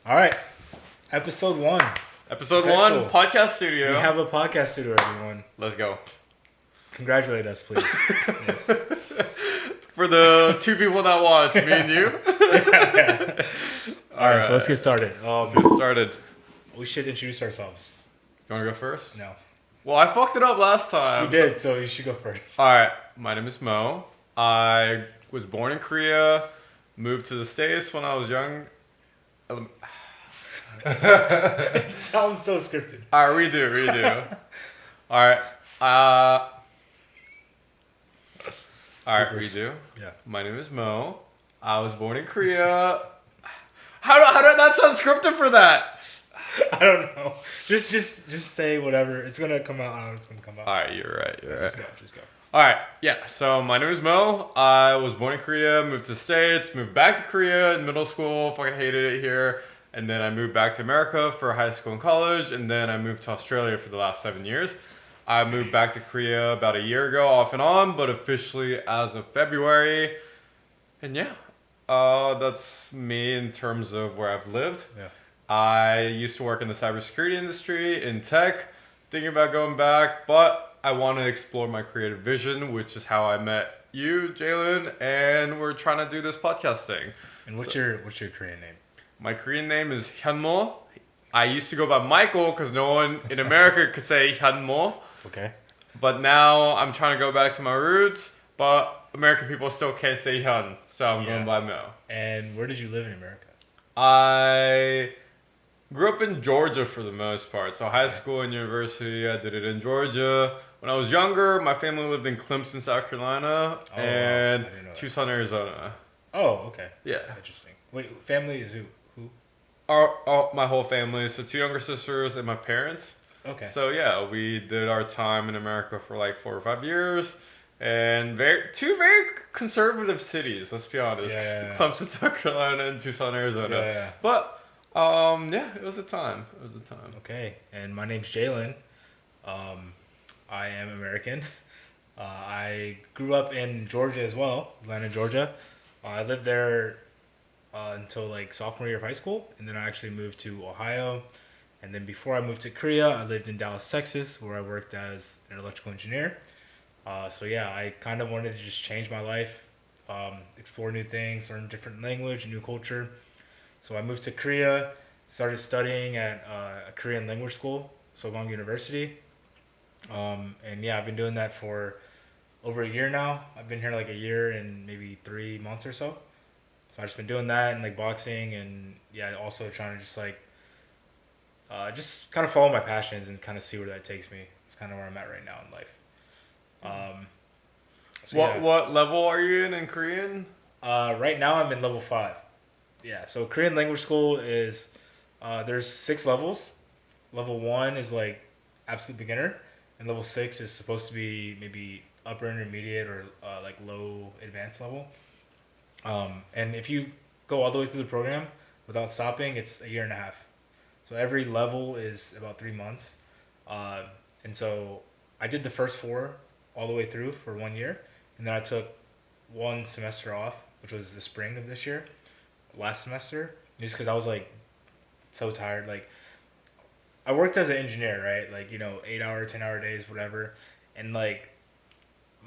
All right, episode 1. Episode Official. 1, podcast studio. We have a podcast studio, everyone. Let's go. Congratulate us, please. Yes. For the two people that watch, me and you. All right, so let's get started. Let's get started. We should introduce ourselves. You want to go first? No. Well, I fucked it up last time. You did, so you should go first. All right. My name is Mo. I was born in Korea, moved to the States when I was young. It sounds so scripted. All right, redo. All right. All right, redo. Yeah. My name is Mo. I was born in Korea. How did that sound scripted for that? I don't know. Just say whatever. It's gonna come out how it's gonna come out. All right, you're right. Just go. All right, yeah. So my name is Mo. I was born in Korea, moved to the States, moved back to Korea in middle school. Fucking hated it here. And then I moved back to America for high school and college. And then I moved to Australia for the last 7 years. I moved back to Korea about a year ago, off and on, but officially as of February. And yeah, that's me in terms of where I've lived. Yeah. I used to work in the cybersecurity industry, in tech, thinking about going back, but I want to explore my creative vision, which is how I met you, Jalen, and we're trying to do this podcast thing. And what's your Korean name? My Korean name is Hyunmo. I used to go by Michael because no one in America could say Hyunmo. Okay. But now I'm trying to go back to my roots, but American people still can't say Hyun, so I'm going by Mo. And where did you live in America? I grew up in Georgia for the most part. So high school and university, I did it in Georgia. When I was younger, my family lived in Clemson, South Carolina, and Tucson, Arizona. Oh, okay. Yeah. Interesting. Wait, family is who? My whole family. So 2 younger sisters and my parents. Okay. So yeah, we did our time in America for like 4 or 5 years. And two very conservative cities, let's be honest. Yeah. Clemson, South Carolina, and Tucson, Arizona. Yeah. But yeah, it was a time. Okay, and my name's Jalen. I am American. I grew up in Georgia as well, Atlanta, Georgia. I lived there until like sophomore year of high school, and then I actually moved to Ohio. And then before I moved to Korea, I lived in Dallas, Texas, where I worked as an electrical engineer. So yeah, I kind of wanted to just change my life, explore new things, learn different language, new culture. So I moved to Korea, started studying at a Korean language school, Seoul University. And yeah, I've been doing that for over a year now. I've been here like a year and maybe 3 months or so. So I've just been doing that and like boxing and yeah, also trying to just like, just kind of follow my passions and kind of see where that takes me. It's kind of where I'm at right now in life. What level are you in Korean? Right now I'm in level 5. Yeah, so Korean language school is, there's 6 levels. Level 1 is like absolute beginner, and level 6 is supposed to be maybe upper intermediate or like low advanced level. And if you go all the way through the program without stopping, it's a year and a half. So every level is about 3 months. And so I did the first 4 all the way through for 1 year, and then I took 1 semester off, which was the spring of this year. Last semester, just because I was like so tired. Like I worked as an engineer, right? Like 8-hour, 10-hour days, whatever, and like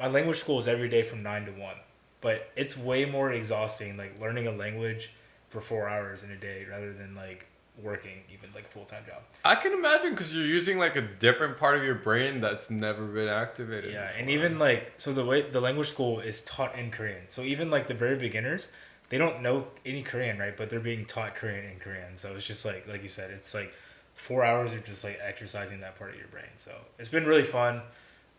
my language school is every day from 9 to 1, but it's way more exhausting like learning a language for 4 hours in a day rather than like working even like a full-time job. I can imagine because you're using like a different part of your brain that's never been activated. Yeah, before. and even like so the way the language school is taught in Korean, so even like the very beginners, they don't know any Korean, right? But they're being taught Korean in Korean. So it's just like you said, it's like 4 hours of just like exercising that part of your brain. So it's been really fun.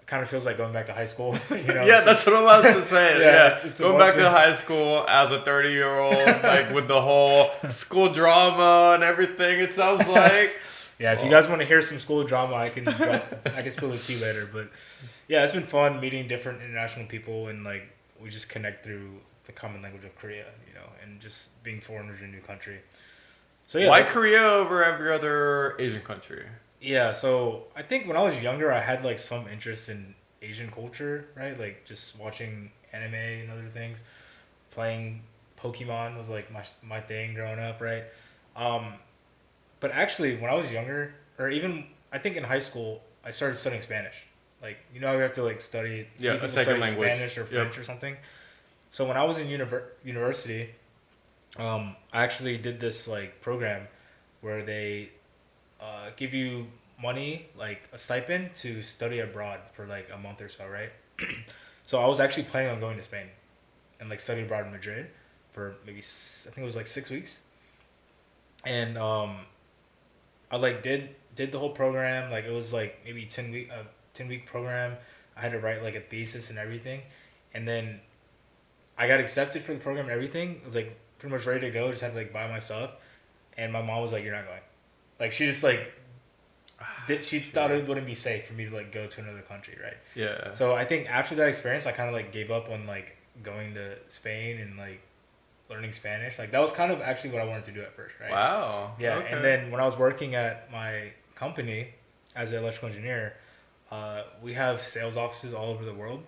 It kind of feels like going back to high school. Yeah, that's what I was about to say. yeah. It's going back to high school as a 30-year-old, like with the whole school drama and everything, it sounds like. Yeah, if you guys want to hear some school drama, I can spill the tea later. But yeah, it's been fun meeting different international people, and like we just connect through the common language of Korea, and just being foreigners in a new country. So yeah, why Korea over every other Asian country? Yeah, so I think when I was younger, I had like some interest in Asian culture, right? Like just watching anime and other things. Playing Pokemon was like my thing growing up, right? Um, but actually, when I was younger, or even I think in high school, I started studying Spanish. Like you know, you have to like study. Yeah, Some a people second study language. Spanish or Yep. French or something. So when I was in university, I actually did this like program where they give you money, like a stipend, to study abroad for like a month or so, right? So I was actually planning on going to Spain and like study abroad in Madrid for maybe I think it was like 6 weeks, and I like did the whole program. Like it was like maybe 10 week program. I had to write like a thesis and everything, and then I got accepted for the program and everything. I was like pretty much ready to go. Just had to like buy my stuff, and my mom was like, "You're not going." Like she just like she thought Sure. it wouldn't be safe for me to like go to another country, right? Yeah. So I think after that experience, I kind of like gave up on like going to Spain and like learning Spanish. Like that was kind of actually what I wanted to do at first, right? Wow. Yeah, and Okay. then when I was working at my company as an electrical engineer, we have sales offices all over the world.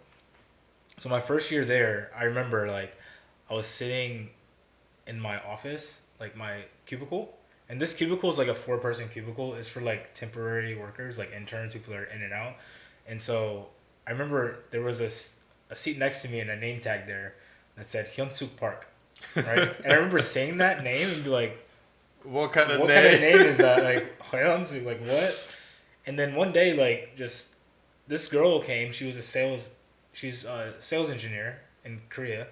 So my first year there, I remember like I was sitting in my office, like my cubicle. And this cubicle is like a 4-person cubicle. It's for like temporary workers, like interns, people that are in and out. And so I remember there was a seat next to me and a name tag there that said Hyunsuk Park, right? And I remember saying that name and be like, What kind of what kind of name? name is that? Like Hyunsuk, like what? And then one day, like just this girl came. She's a sales engineer in Korea,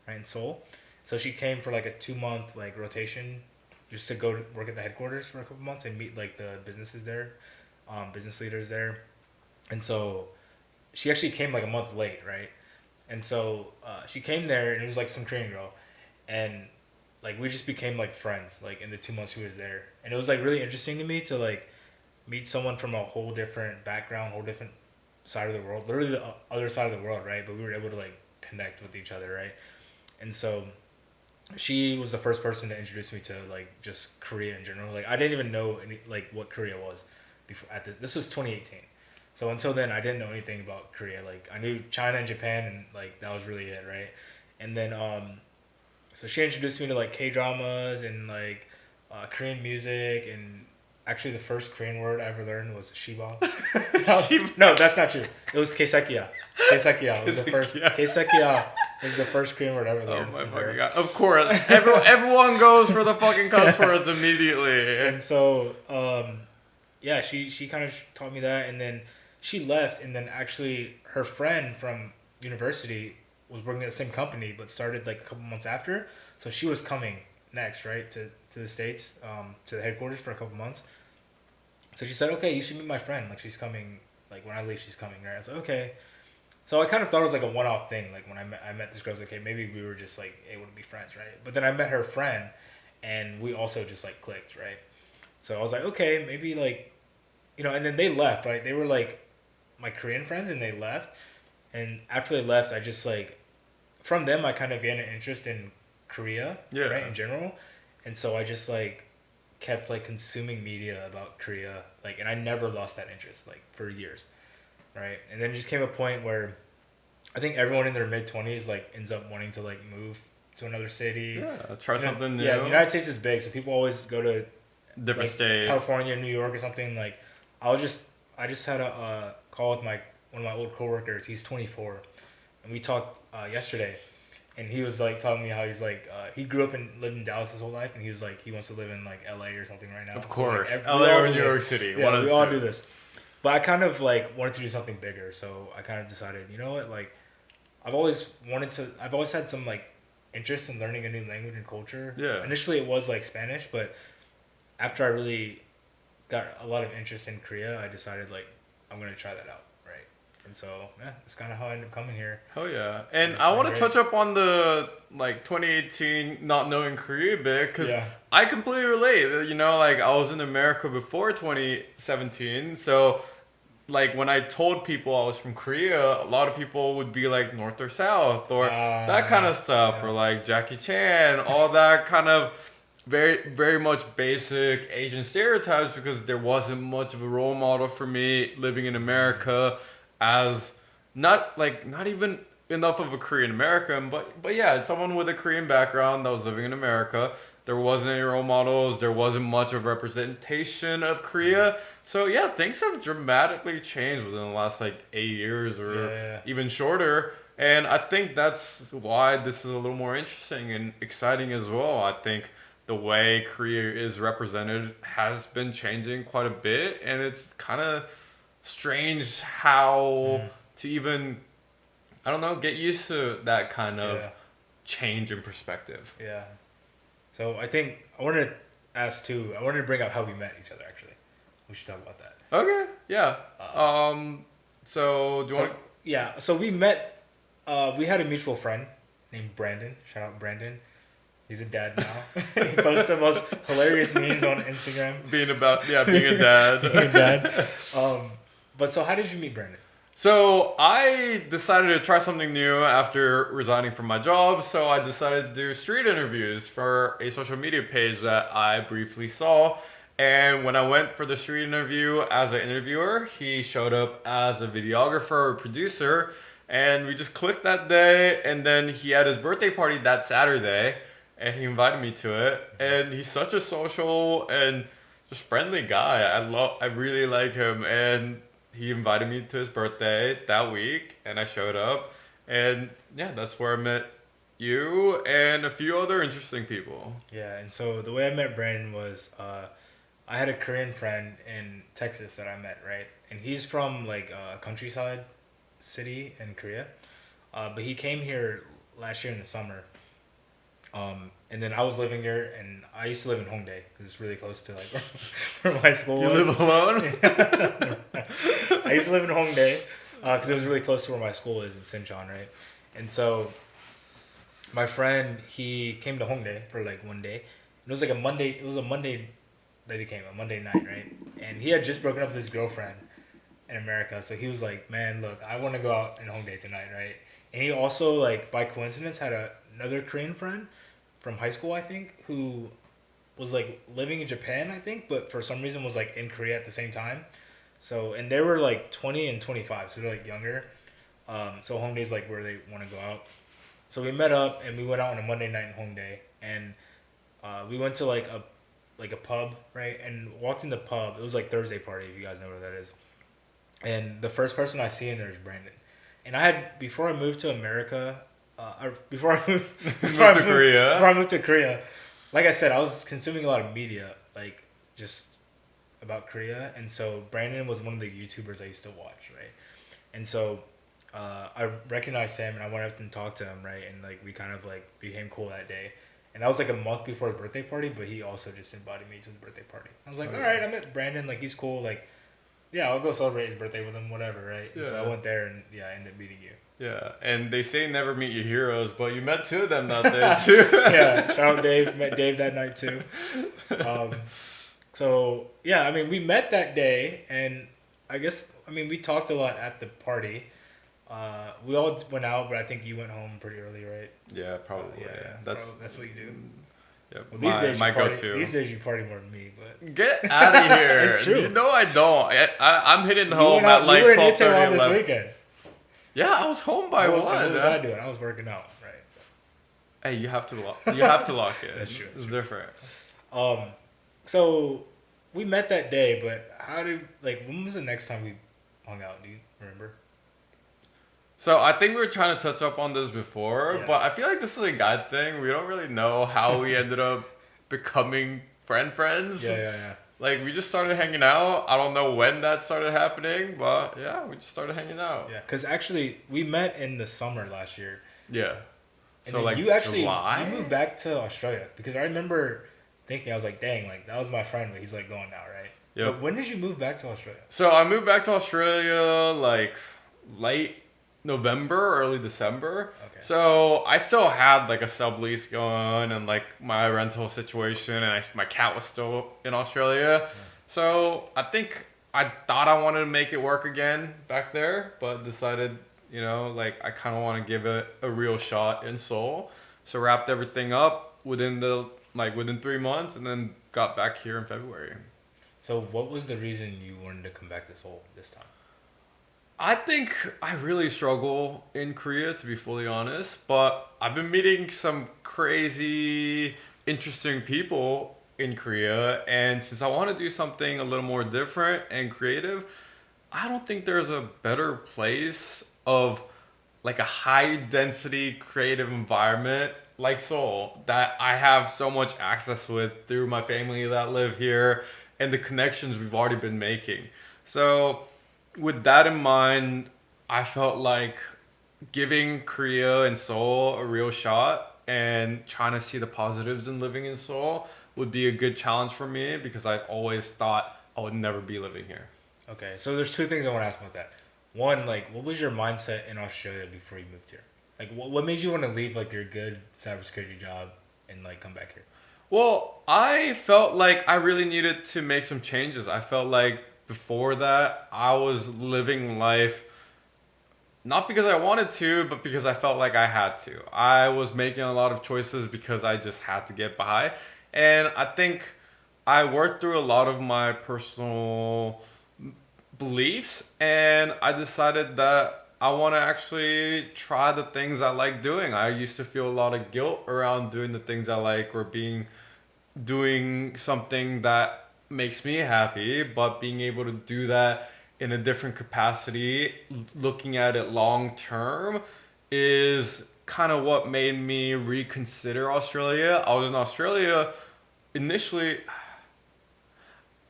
right in Seoul. So she came for like a 2 month like rotation, just to go to work at the headquarters for a couple months and meet like the businesses there, business leaders there. And so she actually came like a month late, right? And so she came there and it was like some Korean girl, and like we just became like friends like in the 2 months she was there, and it was like really interesting to me to like meet someone from a whole different background, whole different side of the world, literally the other side of the world, right? But we were able to like connect with each other, right? And so she was the first person to introduce me to like just Korea in general. Like I didn't even know any like what Korea was before at this. This was 2018. So until then, I didn't know anything about Korea. Like I knew China and Japan, and like that was really it, right? And then so she introduced me to like K dramas and like Korean music, and actually the first Korean word I ever learned was Shiba. No, that's not true. It was Keisekia. Keisekia was the first. Keisekia. Keisekia is the first Korean word I ever Oh learned my from fucking her. god! Of course, everyone goes for the fucking cuss words immediately. And so, yeah, she kind of taught me that, and then she left, and then actually her friend from university was working at the same company, but started like a couple months after. So she was coming next, right, to the States, to the headquarters for a couple months. So she said, okay, you should meet my friend. Like she's coming. Like when I leave, she's coming, right? I was like, okay. So I kind of thought it was like a one-off thing. Like when I met this girl, I was like, okay, maybe we were just like able to be friends, right? But then I met her friend, and we also just like clicked, right? So I was like, okay, maybe like, and then they left, right? They were like my Korean friends, and they left. And after they left, I just like, from them, I kind of gained an interest in Korea, Yeah. right, in general. And so I just like kept like consuming media about Korea, like, and I never lost that interest, like, for years, right? And then it just came a point where I think everyone in their mid 20s like ends up wanting to like move to another city. Yeah, try something new. Yeah, the United States is big, so people always go to Different like state. California, New York, or something. Like, I just had a call with one of my old coworkers. He's 24, and we talked yesterday, and he was like telling me how he's like he grew up and lived in Dallas his whole life, and he was like he wants to live in like LA or something right now. Of course, So, like, LA we all or do New this. York City. Yeah, One of we the all two. do this. But I kind of like wanted to do something bigger, so I kind of decided, you know what, like I've always had some like interest in learning a new language and culture. Yeah. Initially, it was like Spanish, but after I really got a lot of interest in Korea, I decided like I'm gonna try that out, right? And so yeah, that's kind of how I ended up coming here. Hell yeah. And It's I been want to great. touch up on the like 2018 not knowing Korea bit because Yeah. I completely relate. You know, like I was in America before 2017. So like when I told people I was from Korea, a lot of people would be like north or south or that kind of stuff yeah. or like Jackie Chan, all that kind of very very much basic Asian stereotypes because there wasn't much of a role model for me living in America as not even enough of a Korean American, but yeah, someone with a Korean background that was living in America. There wasn't any role models. There wasn't much of representation of Korea. So yeah, things have dramatically changed within the last like 8 years or Yeah. even shorter. And I think that's why this is a little more interesting and exciting as well. I think the way Korea is represented has been changing quite a bit, and it's kind of strange how to even, I don't know, get used to that kind of Yeah. change in perspective. Yeah. So I think I wanted to ask too. I wanted to bring up how we met each other. Actually, we should talk about that. Okay, yeah. So do you want? Yeah. So we met. We had a mutual friend named Brandon. Shout out Brandon. He's a dad now. He posts the most hilarious memes on Instagram. Being a dad. Being a dad. But so how did you meet Brandon? So I decided to try something new after resigning from my job. So I decided to do street interviews for a social media page that I briefly saw. And when I went for the street interview as an interviewer, he showed up as a videographer or producer. And we just clicked that day. And then he had his birthday party that Saturday. And he invited me to it. And he's such a social and just friendly guy. I really like him. And he invited me to his birthday that week, and I showed up. And yeah, that's where I met you and a few other interesting people. Yeah, and so the way I met Brandon was I had a Korean friend in Texas that I met, right? And he's from like a countryside city in Korea. But he came here last year in the summer. And then I was living here, and I used to live in Hongdae because it's really close to like where my school You was. live alone? I used to live in Hongdae because it was really close to where my school is in Sinchon, right? And so my friend, he came to Hongdae for like one day. It was like a Monday. It was a Monday that he came, a Monday night, right? And he had just broken up with his girlfriend in America, so he was like, "Man, look, I want to go out in Hongdae tonight, right?" And he also, like by coincidence, had another Korean friend from high school, I think, who was like living in Japan, I think, but for some reason was like in Korea at the same time. So, and they were like 20 and 25, so they're like younger. So Hongdae's like where they want to go out. So we met up and we went out on a Monday night in Hongdae, and we went to like a pub, right? And walked in the pub. It was like Thursday party, if you guys know what that is. And the first person I see in there is Brandon. And I had, before I moved to America, before I moved to Korea. Before I moved to Korea, like I said, I was consuming a lot of media, like just about Korea, and so Brandon was one of the YouTubers I used to watch, right? And so I recognized him, and I went up and talked to him, right? And like we kind of like became cool that day, and that was like a month before his birthday party, but he also just invited me to his birthday party. I was like, all right, I met Brandon, like he's cool, like yeah, I'll go celebrate his birthday with him, whatever, right? And so I went there, and yeah, I ended up meeting you. Yeah, and they say never meet your heroes, but you met two of them that day too. Yeah, shout out Dave. Met Dave that night too. So yeah, I mean, we met that day, and I guess we talked a lot at the party. We all went out, but I think you went home pretty early, right? Yeah, probably. Yeah. That's what you do. Yeah, Well, these days my you party, go-to. These days you party more than me, but Get out of here! It's true. You know I don't. I'm hitting you home went out, at like you were in 12:30, Itaewon this 11. weekend. Yeah, I was home by What 1. was I doing? I was working out, right? So. Hey, you have to lock. You have to lock it. That's true. It's different. So we met that day, but when was the next time we hung out? Do you remember? So I think we were trying to touch up on this before, Yeah. but I feel like this is a guy thing. We don't really know how we ended up becoming friends. Yeah. Like we just started hanging out. I don't know when that started happening, but yeah, we just started hanging out. Yeah, because actually we met in the summer last year. Yeah. And So then like you actually July? you moved back to Australia because I remember thinking, I was like, dang, like that was my friend, but he's like going now, right? Yep. But when did you move back to Australia? So I moved back to Australia like late November, early December. Okay. So I still had like a sublease going and like my rental situation, and my cat was still in Australia. Yeah. So I think I thought I wanted to make it work again back there, but decided, like I kind of want to give it a real shot in Seoul. So wrapped everything up within 3 months, and then got back here in February. So what was the reason you wanted to come back to Seoul this time? I think I really struggle in Korea, to be fully honest, but I've been meeting some crazy interesting people in Korea, and since I want to do something a little more different and creative, I don't think there's a better place of like a high density creative environment like Seoul that I have so much access with through my family that live here and the connections we've already been making. So, with that in mind, I felt like giving Korea and Seoul a real shot and trying to see the positives in living in Seoul would be a good challenge for me because I've always thought I would never be living here. Okay, so there's two things I want to ask about that. One, like, what was your mindset in Australia before you moved here? Like, what made you want to leave like your good cybersecurity job and like come back here? Well, I felt like I really needed to make some changes. I felt like before that, I was living life not because I wanted to, but because I felt like I had to. I was making a lot of choices because I just had to get by. And I think I worked through a lot of my personal beliefs and I decided that I want to actually try the things I like doing. I used to feel a lot of guilt around doing the things I like or being doing something that makes me happy, but being able to do that in a different capacity, looking at it long term, is kind of what made me reconsider Australia. I was in Australia initially.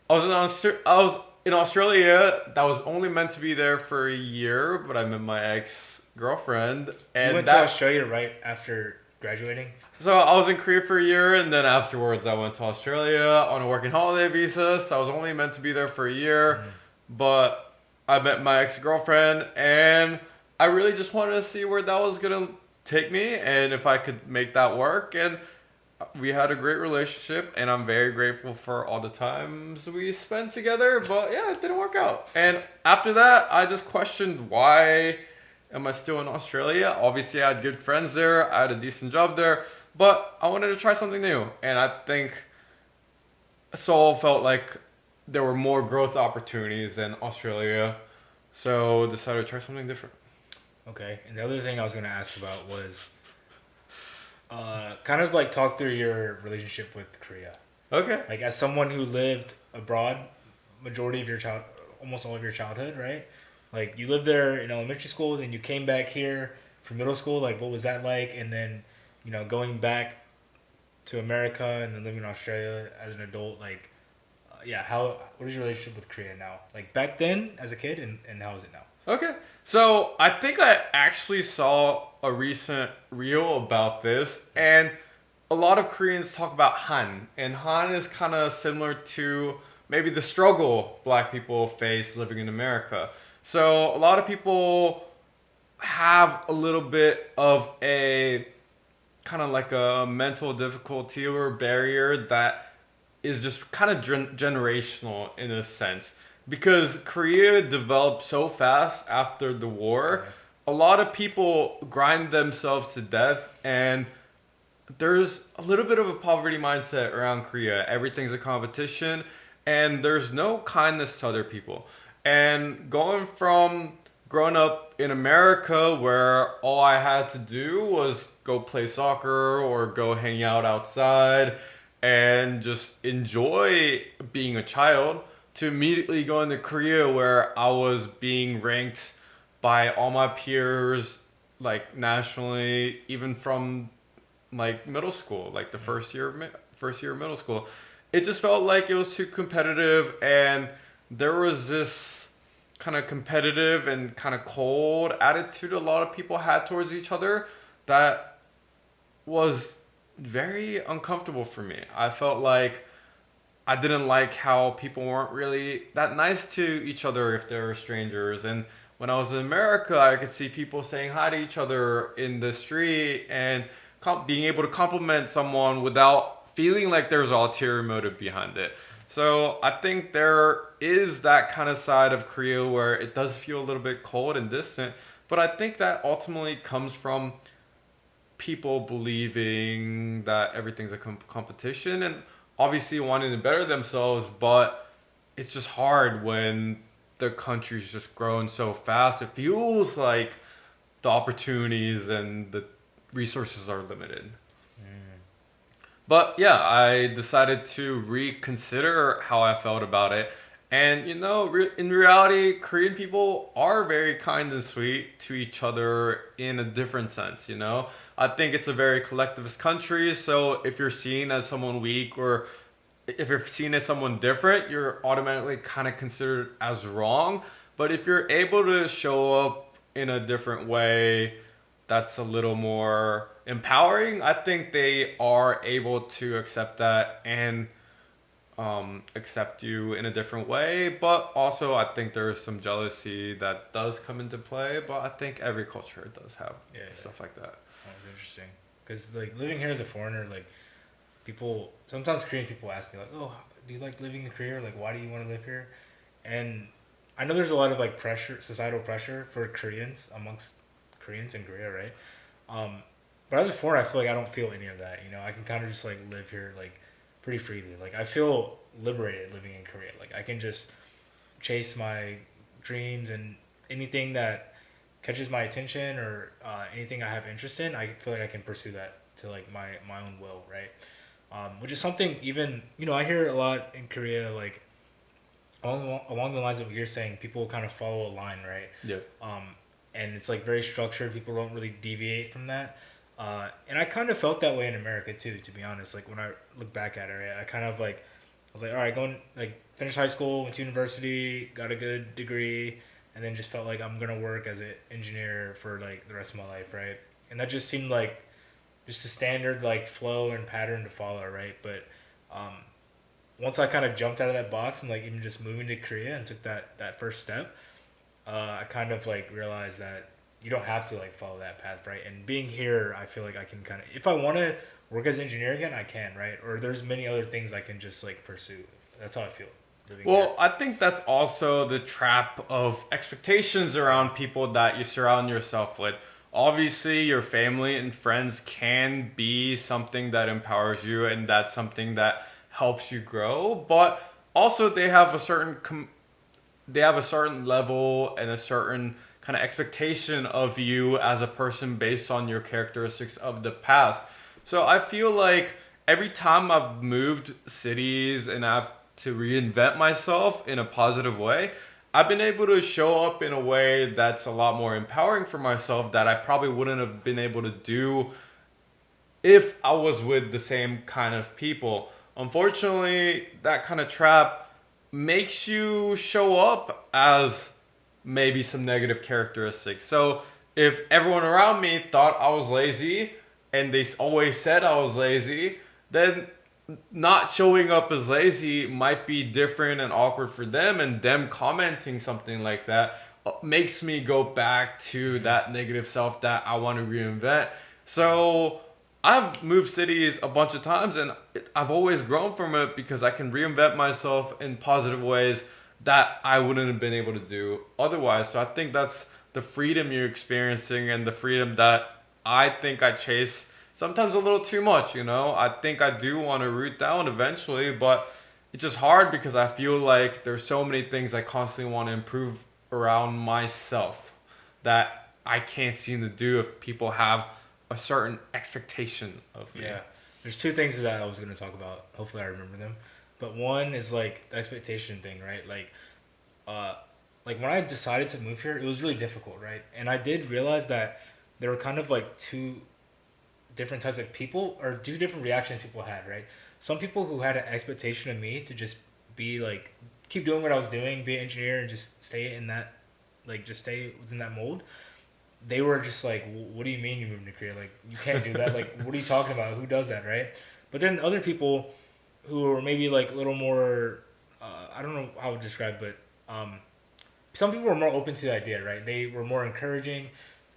I was in Australia. That was only meant to be there for a year, but I met my ex girlfriend, You and went to Australia right after graduating. so I was in Korea for a year, and then afterwards I went to Australia on a working holiday visa. So I was only meant to be there for a year, but I met my ex girlfriend, and I really just wanted to see where that was gonna take me, and if I could make that work. And we had a great relationship, and I'm very grateful for all the times we spent together. But yeah, it didn't work out. And after that, I just questioned why am I still in Australia? Obviously, I had good friends there. I had a decent job there, but I wanted to try something new. And I think Seoul felt like there were more growth opportunities than Australia, so decided to try something different. Okay, and the other thing I was gonna ask about was kind of like talk through your relationship with Korea. Okay. Like as someone who lived abroad majority of your almost all of your childhood, right? Like you lived there in elementary school, then you came back here for middle school. Like what was that like? And then, going back to America and then living in Australia as an adult, like, yeah, what is your relationship with Korea now? Like back then as a kid, and how is it now? Okay. So I think I actually saw a recent reel about this, and a lot of Koreans talk about Han, and Han is kind of similar to maybe the struggle Black people face living in America. So a lot of people have a little bit of a kind of like a mental difficulty or barrier that is just kind of generational in a sense because Korea developed so fast after the war. A lot of people grind themselves to death, and there's a little bit of a poverty mindset around Korea. Everything's a competition, and there's no kindness to other people. And going from growing up in America where all I had to do was go play soccer or go hang out outside and just enjoy being a child to immediately going to Korea where I was being ranked by all my peers like nationally, even from like middle school, like the first year of middle school. It just felt like it was too competitive, and there was this kind of competitive and kind of cold attitude a lot of people had towards each other that was very uncomfortable for me. I felt like I didn't like how people weren't really that nice to each other if they were strangers. And when I was in America, I could see people saying hi to each other in the street and being able to compliment someone without feeling like there's an ulterior motive behind it. So I think there is that kind of side of Korea where it does feel a little bit cold and distant. But I think that ultimately comes from people believing that everything's a competition and obviously wanting to better themselves, but it's just hard when the country's just growing so fast. It feels like the opportunities and the resources are limited. But yeah, I decided to reconsider how I felt about it. And you know, in reality, Korean people are very kind and sweet to each other in a different sense, you know? I think it's a very collectivist country, so if you're seen as someone weak or if you're seen as someone different, you're automatically kind of considered as wrong. But if you're able to show up in a different way, that's a little more empowering. I think they are able to accept that and accept you in a different way. But also, I think there's some jealousy that does come into play. But I think every culture does have Yeah, yeah. stuff like that. That was interesting. Because like living here as a foreigner, like people sometimes Korean people ask me like, "Oh, do you like living in Korea? Or, like, why do you want to live here?" And I know there's a lot of like pressure, societal pressure for Koreans amongst Koreans in Korea, right? Um, but as a foreigner, I feel like I don't feel any of that. You know, I can kind of just like live here like pretty freely. Like I feel liberated living in Korea. Like I can just chase my dreams and anything that catches my attention or anything I have interest in. I feel like I can pursue that to like my own will, right? Which is something even I hear a lot in Korea like along the lines of what you're saying. People kind of follow a line, right? Yeah. Um, and it's like very structured. People don't really deviate from that. And I kind of felt that way in America too, to be honest. Like when I look back at it, right, I kind of like I was like, all right, going like finished high school, went to university, got a good degree, and then just felt like I'm gonna work as an engineer for like the rest of my life, right? And that just seemed like just a standard like flow and pattern to follow, right? But um, once I kind of jumped out of that box and like even just moving to Korea and took that first step, I kind of like realized that you don't have to like follow that path, right? And being here, I feel like I can kind of, if I want to work as an engineer again, I can, right? Or there's many other things I can just like pursue. That's how I feel living here. Well, I think that's also the trap of expectations around people that you surround yourself with. Obviously, your family and friends can be something that empowers you and that's something that helps you grow, but also they have a certain level and a certain kind of expectation of you as a person based on your characteristics of the past. So I feel like every time I've moved cities and I've to reinvent myself in a positive way, I've been able to show up in a way that's a lot more empowering for myself that I probably wouldn't have been able to do if I was with the same kind of people. Unfortunately, that kind of trap makes you show up as maybe some negative characteristics. So if everyone around me thought I was lazy and they always said I was lazy, then not showing up as lazy might be different and awkward for them, and them commenting something like that makes me go back to that negative self that I want to reinvent. So I've moved cities a bunch of times and I've always grown from it because I can reinvent myself in positive ways that I wouldn't have been able to do otherwise. So I think that's the freedom you're experiencing and the freedom that I think I chase sometimes a little too much, you know? I think I do want to root down eventually, but it's just hard because I feel like there's so many things I constantly want to improve around myself that I can't seem to do if people have a certain expectation of me. Yeah. There's two things that I was going to talk about. Hopefully I remember them. But one is like the expectation thing, right? Uh, like when I decided to move here, it was really difficult, right? And I did realize that there were kind of like two different types of people or two different reactions people had, right? Some people who had an expectation of me to just be like keep doing what I was doing, be an engineer and just stay in that like just stay within that mold. They were just like, "What do you mean you moved to Korea? Like you can't do that. Like what are you talking about? Who does that, right?" But then other people who were maybe like a little more I don't know how to describe, but some people were more open to the idea, right? They were more encouraging,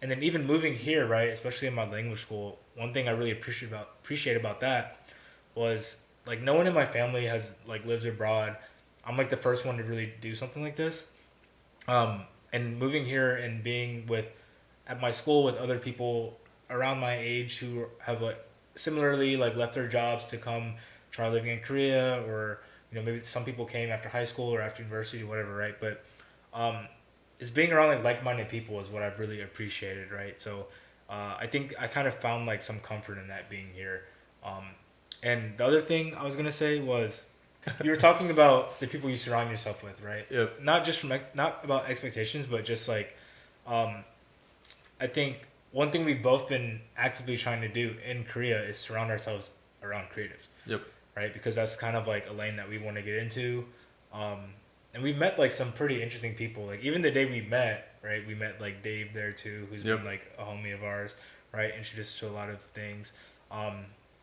and then even moving here, right? Especially in my language school, one thing I really appreciate about that was like no one in my family has like lived abroad. I'm like the first one to really do something like this, and moving here and being with at my school with other people around my age who have like similarly like left their jobs to come try living in Korea or maybe some people came after high school or after university or whatever, right? But um, it's being around like-minded people is what I've really appreciated, right? So I think I kind of found like some comfort in that being here. Um, And the other thing I was gonna say was, you were talking about the people you surround yourself with, right? Yep. Not just not about expectations, but just like, um, I think one thing we've both been actively trying to do in Korea is surround ourselves around creatives, Yep. right? Because that's kind of like a lane that we want to get into. Um, and we've met like some pretty interesting people. Like even the day we met, right? We met like Dave there too, who's Yep. been like a homie of ours, right? Introduced us to a lot of things.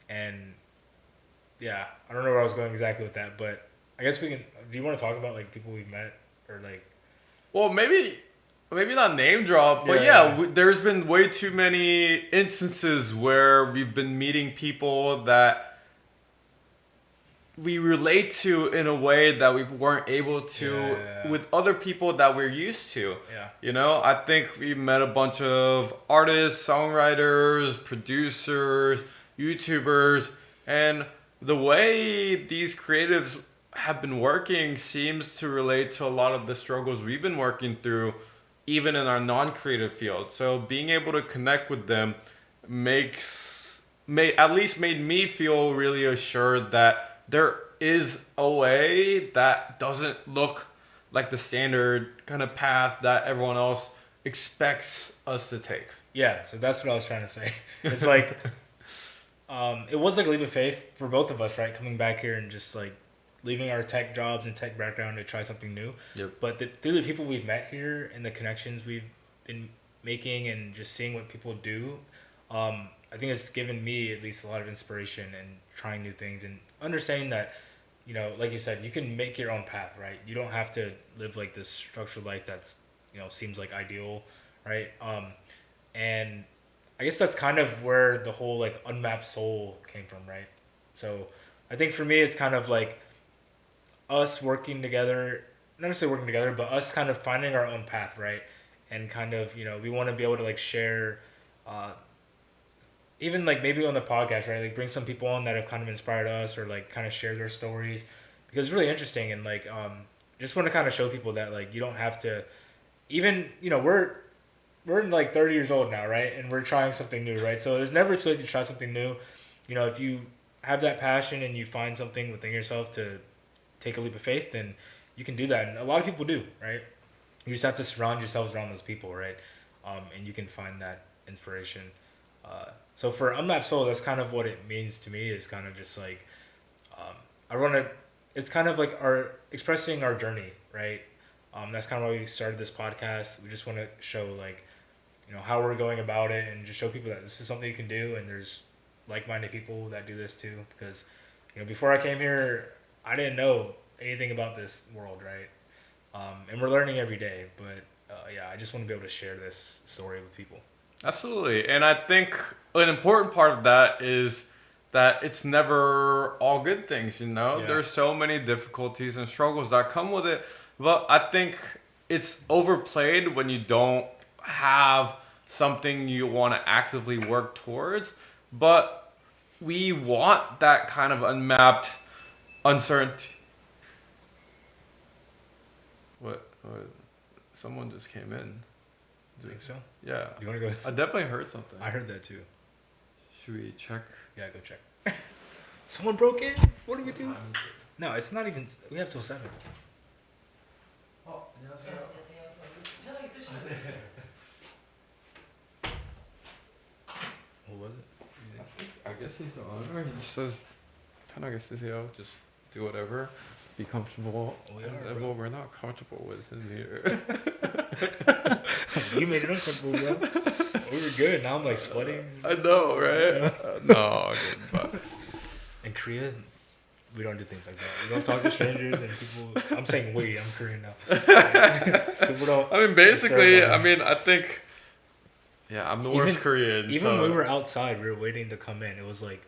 And yeah, I don't know where I was going exactly with that, but I guess we can. Do you want to talk about like people we've met or like? Well, maybe not name drop, but Yeah, yeah, yeah. there's been way too many instances where we've been meeting people that we relate to in a way that we weren't able to Yeah. with other people that we're used to. Yeah. You know, I think we met a bunch of artists, songwriters, producers, YouTubers, and the way these creatives have been working seems to relate to a lot of the struggles we've been working through, even in our non-creative field. So being able to connect with them at least made me feel really assured that there is a way that doesn't look like the standard kind of path that everyone else expects us to take. Yeah, so that's what I was trying to say. It's like, it was like a leap of faith for both of us, right? Coming back here and just like leaving our tech jobs and tech background to try something new. Yep. But through the people we've met here and the connections we've been making and just seeing what people do, I think it's given me at least a lot of inspiration and trying new things and understanding that, like you said, you can make your own path, right? You don't have to live like this structured life that's, seems like ideal, right? And I guess that's kind of where the whole like unmapped soul came from, right? So I think for me, it's kind of like us working together, not necessarily working together, but us kind of finding our own path, right? And kind of, we want to be able to like share, uh, even like maybe on the podcast, right? Like bring some people on that have kind of inspired us or like kind of share their stories because it's really interesting and like, just want to kind of show people that like you don't have to, even, we're like 30 years old now, right? And we're trying something new, right? So it's never too late to try something new. If you have that passion and you find something within yourself to take a leap of faith, then you can do that. And a lot of people do, right? You just have to surround yourselves around those people, right? And you can find that inspiration. So for Unmapped Soul, that's kind of what it means to me. Is kind of just like, I want to. It's kind of like our expressing our journey, right? That's kind of why we started this podcast. We just want to show like, how we're going about it, and just show people that this is something you can do, and there's like-minded people that do this too. Because, before I came here, I didn't know anything about this world, right? And we're learning every day. But yeah, I just want to be able to share this story with people. Absolutely. And I think an important part of that is that it's never all good things, Yeah. There's so many difficulties and struggles that come with it. But I think it's overplayed when you don't have something you want to actively work towards. But we want that kind of unmapped uncertainty. What? Someone just came in. You think so? Yeah. You want to go? I definitely heard something. I heard that too. Should we check? Yeah, go check. Someone broke in? What do we do? No, it's not even. We have till 7. What was it? I guess he's the owner. He just says, kind of just do whatever, be comfortable. We are, And bro. well, we're not comfortable with him here. You made it uncomfortable, bro. We were good. Now I'm like sweating. I know, right? No, I didn't. But In Korea, we don't do things like that. We don't talk to strangers and people. I'm saying we. I'm Korean now. People don't. I mean, basically, disturb us. I think, yeah, I'm the worst Korean. Even so. when we were outside, we were waiting to come in. It was like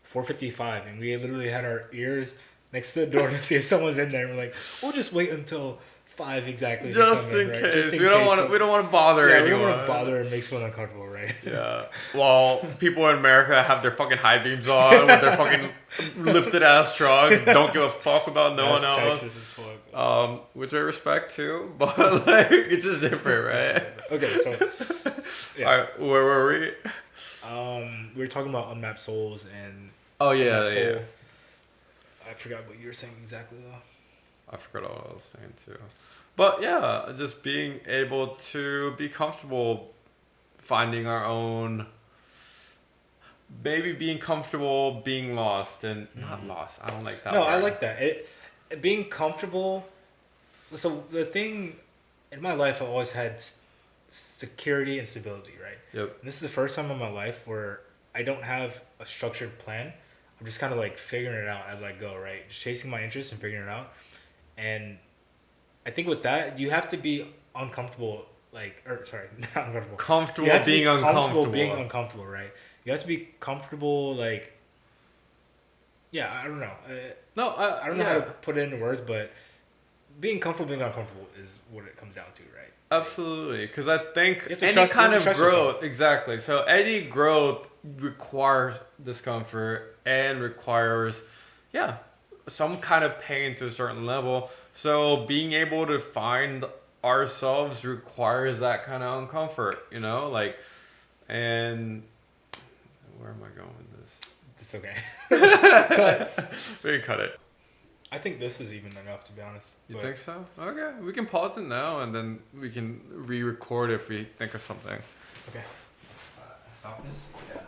4:55, and we literally had our ears next to the door to see if someone's in there. And we're like, we'll just wait until 5 exactly. to Just come in right? case. Just in We don't case. want to bother Yeah, we anyone. don't want to bother and make someone uncomfortable, right? Yeah. While people in America have their fucking high beams on with their fucking lifted ass trucks, don't give a fuck about no one else. Texas as fuck. Which I respect too, but like it's just different, right? Okay, so yeah. Alright, where were we? We were talking about unmapped souls, and Oh yeah, So yeah. I forgot what you were saying exactly though. I forgot what I was saying too. But yeah, just being able to be comfortable finding our own, maybe being comfortable being lost and not Hmm. lost. I don't like that No, I word. like that. Being comfortable. So the thing in my life, I've always had security and stability, right? Yep. And this is the first time in my life where I don't have a structured plan. I'm just kind of like figuring it out as I go, right? Just chasing my interests and figuring it out. And I think with that, you have to be uncomfortable, like, or sorry, not uncomfortable. You Comfortable have to being be comfortable being uncomfortable. uncomfortable, right? You have to be comfortable, like, yeah, I don't know. No, I don't know how to yeah. put it into words, but being comfortable being uncomfortable is what it comes down to, right? Like, Absolutely, because I think you have to any trust. You kind have to of trust yourself. growth, exactly. So any growth requires discomfort and requires, yeah, some kind of pain to a certain level. So being able to find ourselves requires that kind of uncomfort, you know, like, and where am I going It's okay. But with this? We can cut it. I think this is even enough, to be honest. You But think so? Okay, we can pause it now and then we can re-record if we think of something. okay. Stop this. Yeah.